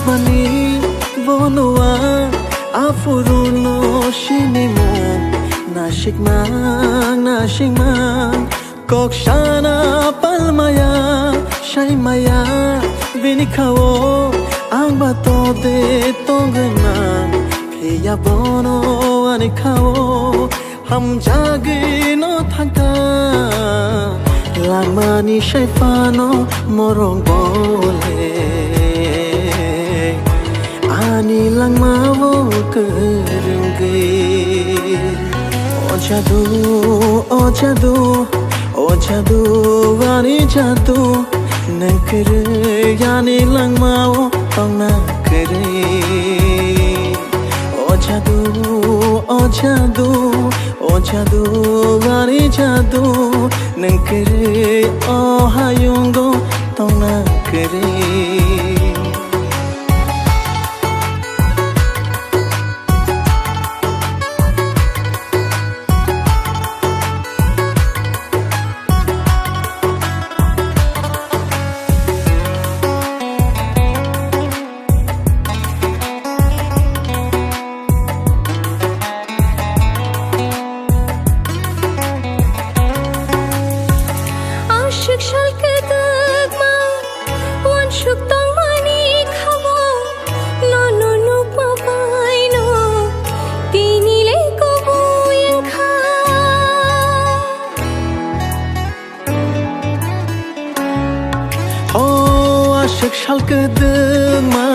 bani bonua afuruno shinimo nashikman kokshana palmaya shaimaya vinikhawo angbato de tongna phiya bono anikhawo ham jage no thaka langmani shaifano morong bole ani langma wo kerenge o jadu ani jadu nankere yani langma wo tongna kere o jadu ani jadu nankere o hayungo tongna kere Ashik shalke dema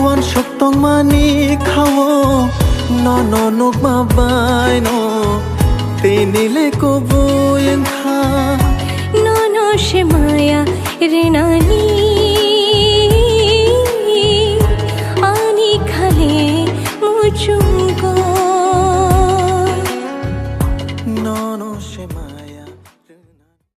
wan shok tong mani khawo no nok ma bai no tinile ko boyen kha no shemaya renani ani khale muchu